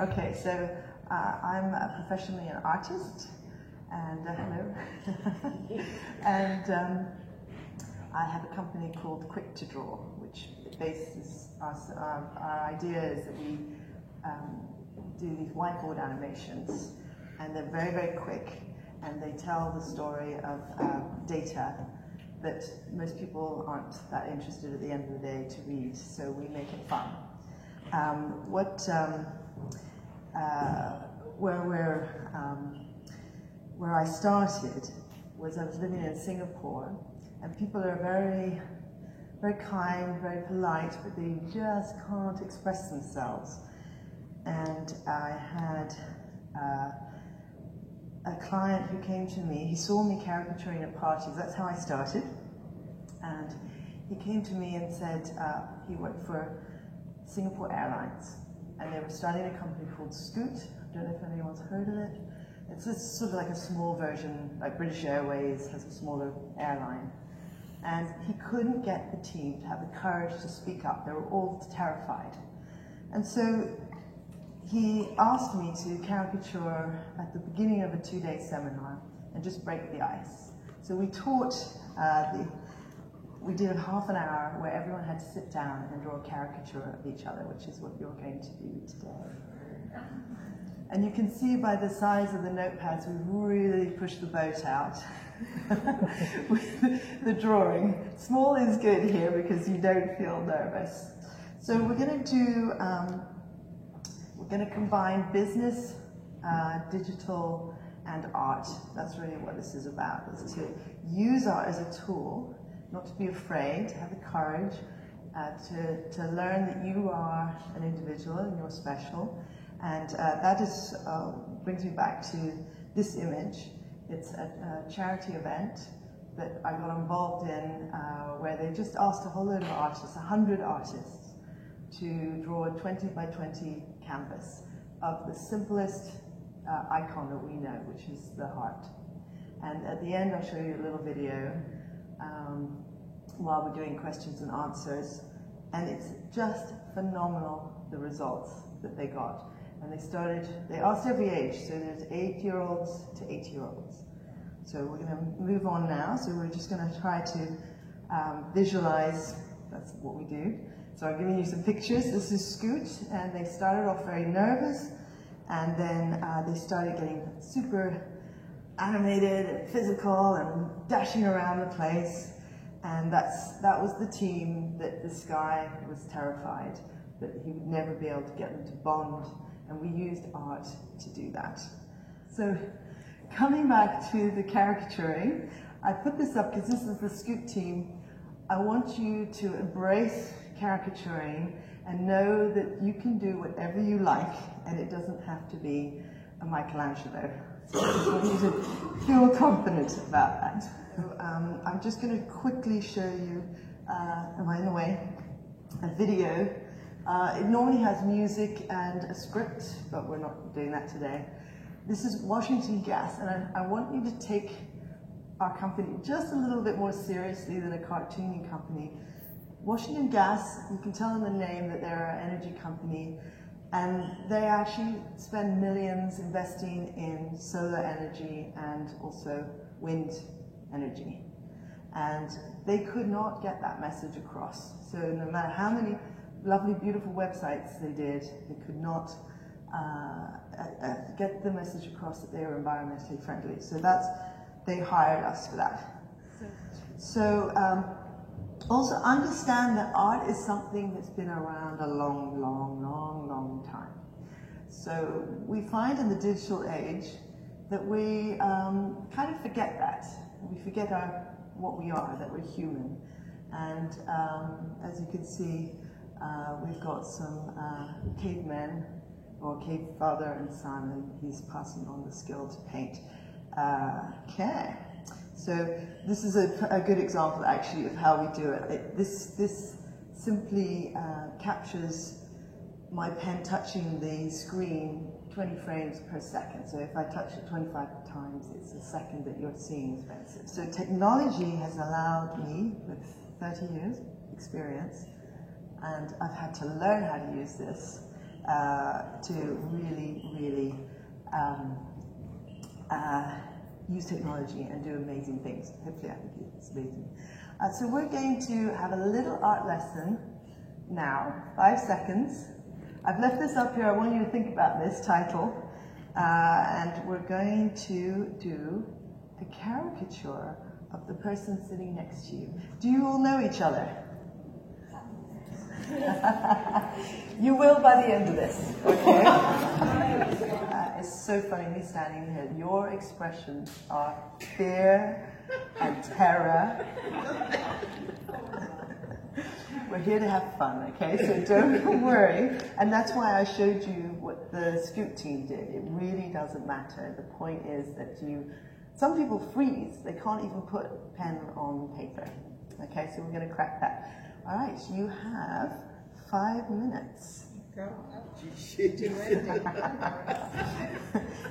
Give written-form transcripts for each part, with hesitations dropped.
Okay, so I'm professionally an artist, and hello, and I have a company called Quick to Draw, which bases our idea is that we do these whiteboard animations, and they're very, very quick, and they tell the story of data that most people aren't that interested at the end of the day to read, so we make it fun. Where I started was I was living in Singapore, and people are very, very kind, very polite, but they just can't express themselves. And I had a client who came to me. He saw me caricaturing at parties. That's how I started. And he came to me and said he worked for Singapore Airlines, and they were starting a company called Scoot. I don't know if anyone's heard of it. It's just sort of like a small version, like British Airways has a smaller airline. And he couldn't get the team to have the courage to speak up. They were all terrified. And so he asked me to caricature at the beginning of a 2-day seminar and just break the ice. So we taught, we did a half an hour where everyone had to sit down and draw a caricature of each other, which is what you're going to do today. And you can see by the size of the notepads, we've really pushed the boat out with the drawing. Small is good here because you don't feel nervous. So we're going to do, we're going to combine business, digital, and art. That's really what this is about, is to use art as a tool, not to be afraid, to have the courage, to learn that you are an individual and you're special. And that is, brings me back to this image. It's a charity event that I got involved in where they just asked a whole load of artists, 100 artists, to draw a 20 by 20 canvas of the simplest icon that we know, which is the heart. And at the end, I'll show you a little video while we're doing questions and answers. And it's just phenomenal, the results that they got. And they asked every age, so there's 8-year-olds to 80-year-olds. So we're going to move on now, so we're just going to try to visualize, that's what we do. So I'm giving you some pictures. This is Scoot, and they started off very nervous, and then they started getting super animated and physical and dashing around the place. And that was the team that this guy was terrified that he would never be able to get them to bond. And we used art to do that. So coming back to the caricaturing, I put this up because this is the Scoot team. I want you to embrace caricaturing and know that you can do whatever you like, and it doesn't have to be a Michelangelo. So I just want you to feel confident about that. So, I'm just going to quickly show you, am I in the way, a video. It normally has music and a script, but we're not doing that today. This is Washington Gas, and I want you to take our company just a little bit more seriously than a cartooning company. Washington Gas, you can tell in the name that they're an energy company, and they actually spend millions investing in solar energy and also wind energy. And they could not get that message across. So no matter how many lovely, beautiful websites they did, they could not get the message across that they were environmentally friendly. So they hired us for that. So also understand that art is something that's been around a long, long, long, long time. So we find in the digital age that we kind of forget that. We forget what we are, that we're human. And as you can see, we've got some cavemen, or cave father and son, and he's passing on the skill to paint. Okay, so this is a good example actually of how we do it. This simply captures my pen touching the screen 20 frames per second. So if I touch it 25 times, it's a second that you're seeing Spencer. So technology has allowed me, with 30 years experience, and I've had to learn how to use this, to really use technology and do amazing things. Hopefully I think it's amazing. So we're going to have a little art lesson now, 5 seconds. I've left this up here, I want you to think about this title. And we're going to do a caricature of the person sitting next to you. Do you all know each other? You will by the end of this, okay? It's so funny, me standing here. Your expressions are fear and terror. We're here to have fun, okay? So don't worry. And that's why I showed you what the Scoot team did. It really doesn't matter. The point is that some people freeze. They can't even put pen on paper. Okay, so we're going to crack that. All right, you have 5 minutes.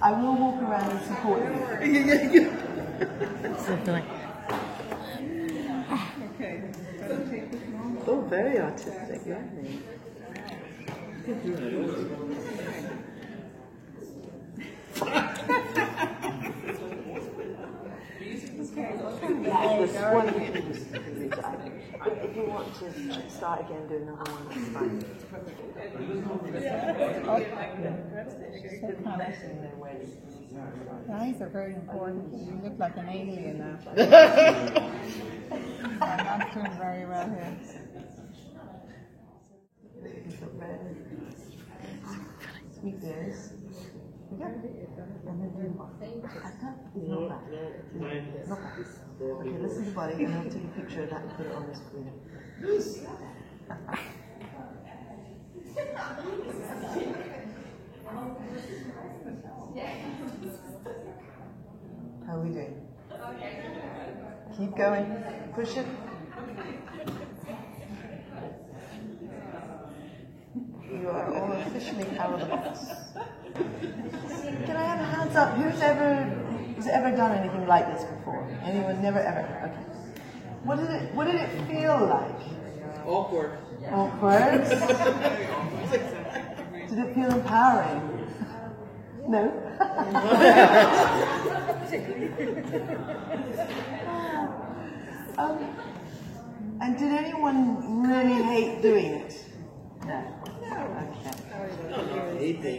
I will walk around and support you. Okay. Oh, very artistic, yeah. This one you can just reach out. But if you want to start again, do another one, that's fine. Eyes are very important. You look like an alien now. I'm not doing very well here. Sweet bears. And then do not that. Okay, this is the body, and I'll take a picture of that and put it on the screen. How are we doing? Keep going. Push it. You are all officially out of the box. Can I have a hands up? Who's ever done anything like this before? Anyone? Never ever? Okay. What did it feel like? Awkward. Awkward? Did it feel empowering? No? And did anyone really hate doing it? No. Okay.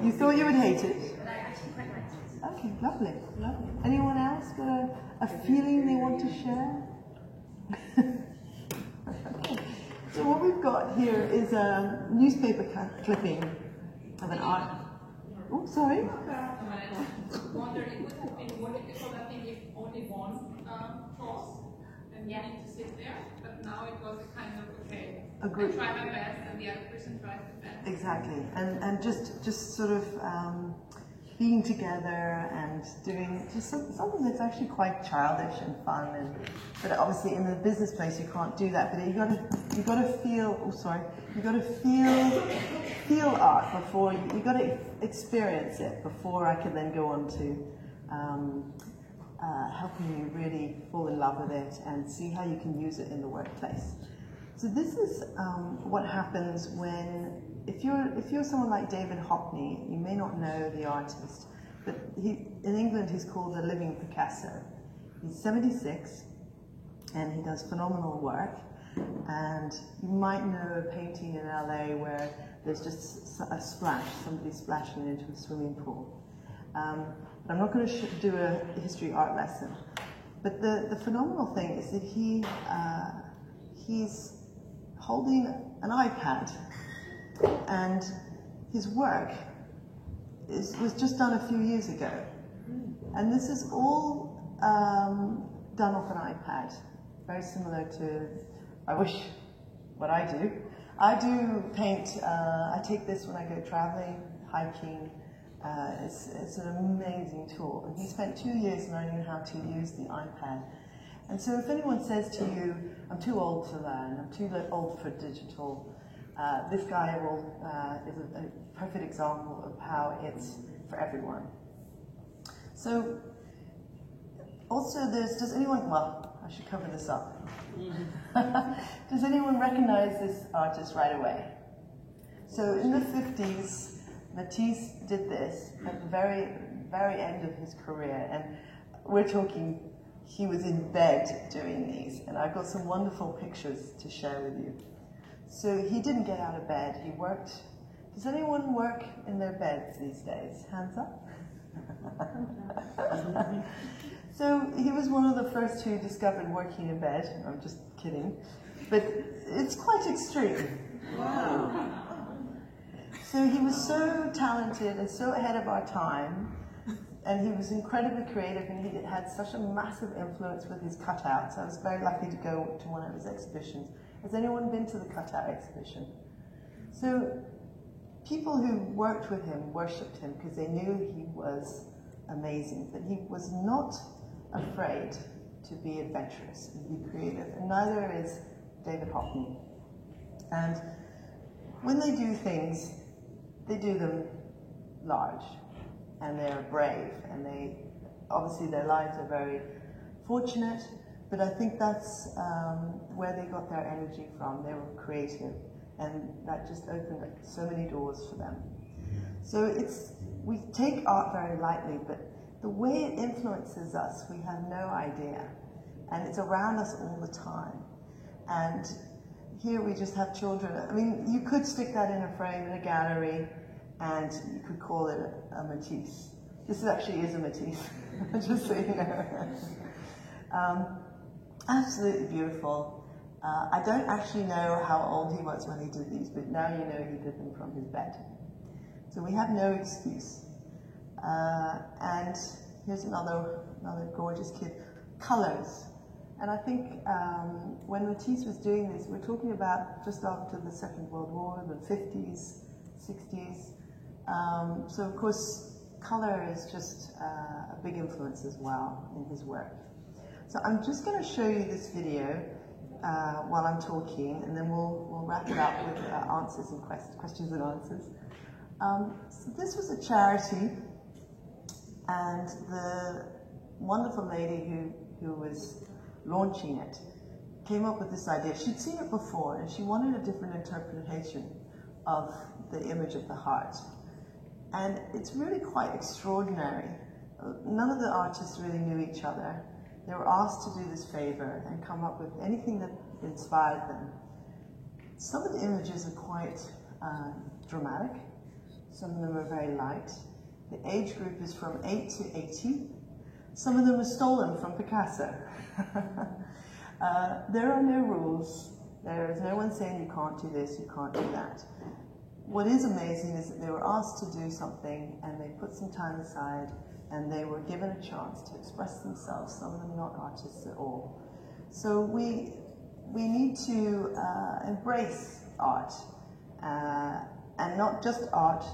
You thought you would hate it? Okay, lovely, lovely. Anyone else got a feeling they want to share? Okay. So what we've got here is a newspaper clipping of an art. Oh, sorry. Wonder it would have been wonderful, I think, if only one cross and you need to sit there, but now it was a kind of okay. A group. I try my best and the other person tries the best. Exactly, and just sort of being together and doing just something that's actually quite childish and fun. But obviously in the business place you can't do that. But you got to feel. Oh, sorry. You got to feel art before you got to experience it before I can then go on to helping you really fall in love with it and see how you can use it in the workplace. So this is what happens when, if you're someone like David Hockney, you may not know the artist, but in England he's called the living Picasso. He's 76 and he does phenomenal work. And you might know a painting in LA where there's just a splash, somebody splashing into a swimming pool. But I'm not going to do a history art lesson. But the phenomenal thing is that he's holding an iPad, and his work was just done a few years ago. And this is all done off an iPad, very similar to, I wish, what I do. I do paint, I take this when I go traveling, hiking. It's an amazing tool. And he spent 2 years learning how to use the iPad. And so if anyone says to you, I'm too old to learn, I'm too old for digital, this guy is a perfect example of how it's for everyone. So also does anyone, well, I should cover this up. Does anyone recognize this artist right away? So in the 50s, Matisse did this at the very, very end of his career, and we're talking, he was in bed doing these, and I've got some wonderful pictures to share with you. So he didn't get out of bed, he worked. Does anyone work in their beds these days? Hands up. So he was one of the first who discovered working in bed. I'm just kidding. But it's quite extreme. Wow. So he was so talented and so ahead of our time, and he was incredibly creative, and he had such a massive influence with his cutouts. I was very lucky to go to one of his exhibitions. Has anyone been to the cutout exhibition? So people who worked with him worshipped him because they knew he was amazing, but he was not afraid to be adventurous and be creative, and neither is David Hockney. And when they do things, they do them large, and they're brave, and they obviously their lives are very fortunate, but I think that's where they got their energy from. They were creative, and that just opened up so many doors for them. So we take art very lightly, but the way it influences us, we have no idea. And it's around us all the time. And here we just have children. I mean, you could stick that in a frame in a gallery, and you could call it a Matisse. This actually is a Matisse, just so you know. Absolutely beautiful. I don't actually know how old he was when he did these, but now you know he did them from his bed. So we have no excuse. And here's another gorgeous kid. Colors. And I think when Matisse was doing this, we're talking about just after the Second World War, the 50s, 60s. So of course, color is just a big influence as well in his work. So I'm just going to show you this video while I'm talking, and then we'll wrap it up with answers and questions and answers. So this was a charity, and the wonderful lady who was launching it came up with this idea. She'd seen it before, and she wanted a different interpretation of the image of the heart. And it's really quite extraordinary. None of the artists really knew each other. They were asked to do this favor and come up with anything that inspired them. Some of the images are quite dramatic. Some of them are very light. The age group is from 8 to 80. Some of them are stolen from Picasso. There are no rules. There is no one saying you can't do this, you can't do that. What is amazing is that they were asked to do something, and they put some time aside, and they were given a chance to express themselves, some of them not artists at all. So we need to embrace art, and not just art,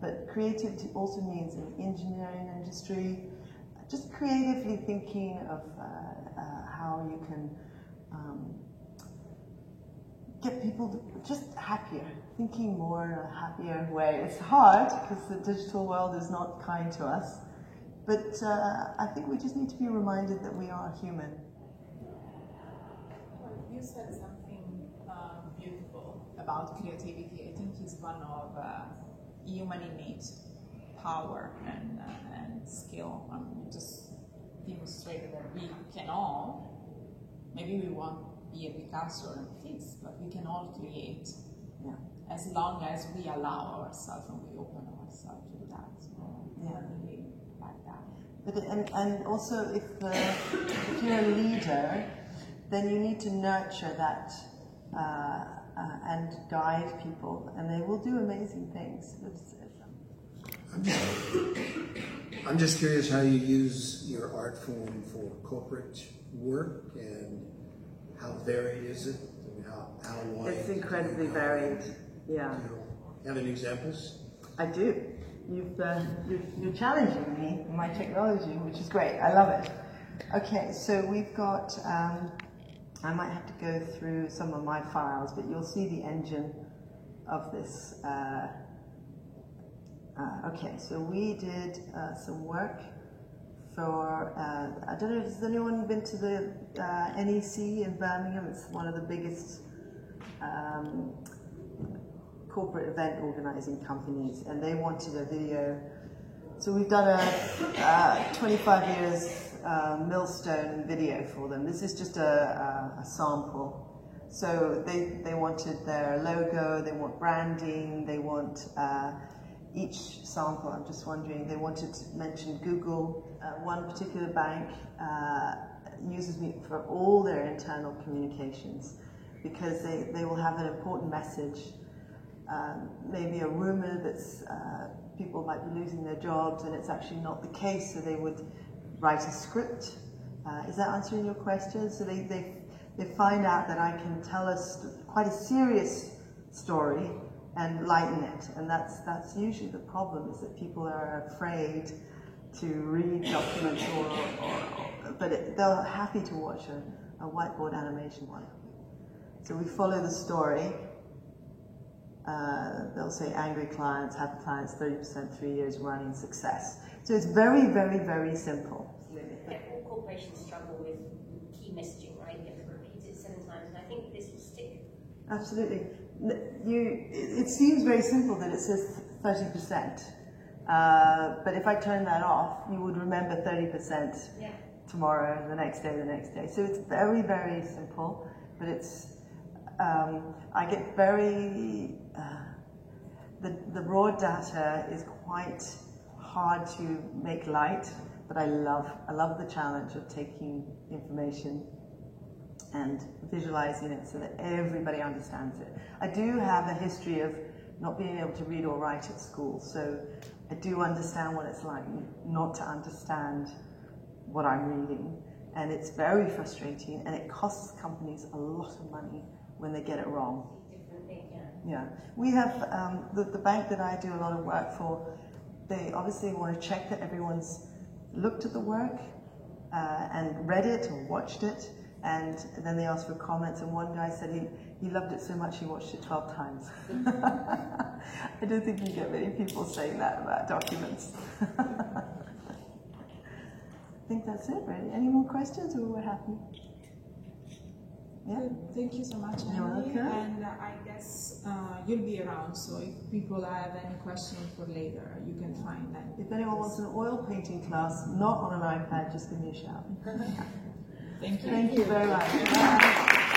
but creativity also means in the engineering industry, just creatively thinking of how you can get people just happier, thinking more in a happier way. It's hard because the digital world is not kind to us, but I think we just need to be reminded that we are human. Well, you said something beautiful about creativity. I think it's one of human innate power and skill. You just demonstrated that we can all, maybe we won't be a Picasso or a Matisse, but we can all create, as long as we allow ourselves and we open ourselves to that. So I really like that. But and also, if you're a leader, then you need to nurture that and guide people, and they will do amazing things. I'm just curious how you use your art form for corporate work, and how varied is it? I mean, how wide? It's incredibly varied. Yeah. Do you have any examples? I do. You're challenging me in my technology, which is great. I love it. Okay, so we've got. I might have to go through some of my files, but you'll see the engine of this. Okay, so we did some work for, I don't know, has anyone been to the NEC in Birmingham? It's one of the biggest corporate event organizing companies, and they wanted a video. So we've done a 25 years millstone video for them. This is just a sample. So they wanted their logo, they want branding, they want each sample, I'm just wondering, they wanted to mention Google. One particular bank uses me for all their internal communications because they will have an important message, maybe a rumor that's people might be losing their jobs and it's actually not the case, so they would write a script. Is that answering your question? So they find out that I can tell us quite a serious story and lighten it, and that's usually the problem, is that people are afraid to read documents but they're happy to watch a whiteboard animation one. So we follow the story. They'll say angry clients, happy clients, 30%, 3 years running, success. So it's very, very, very simple. Yeah, all corporations struggle with key messaging, right? You have to repeat it 7 times, and I think this will stick. Absolutely. It seems very simple that it says 30%, but if I turn that off, you would remember 30% tomorrow, the next day. So it's very, very simple, but it's, I get very, the raw data is quite hard to make light, but I love the challenge of taking information and visualizing it so that everybody understands it. I do have a history of not being able to read or write at school, so I do understand what it's like not to understand what I'm reading, and it's very frustrating, and it costs companies a lot of money when they get it wrong. Different thing, Yeah, we have the bank that I do a lot of work for. They obviously want to check that everyone's looked at the work and read it or watched it, and then they ask for comments, and one guy said he loved it so much he watched it 12 times. I don't think you get many people saying that about documents. I think that's it, really. Any more questions, or we're happy? Yeah. Thank you so much, You're Emily. welcome. And I guess you'll be around, so if people have any questions for later, you can find them. If anyone wants an oil painting class, not on an iPad, just give me a shout. Thank you. Thank you very much. Bye.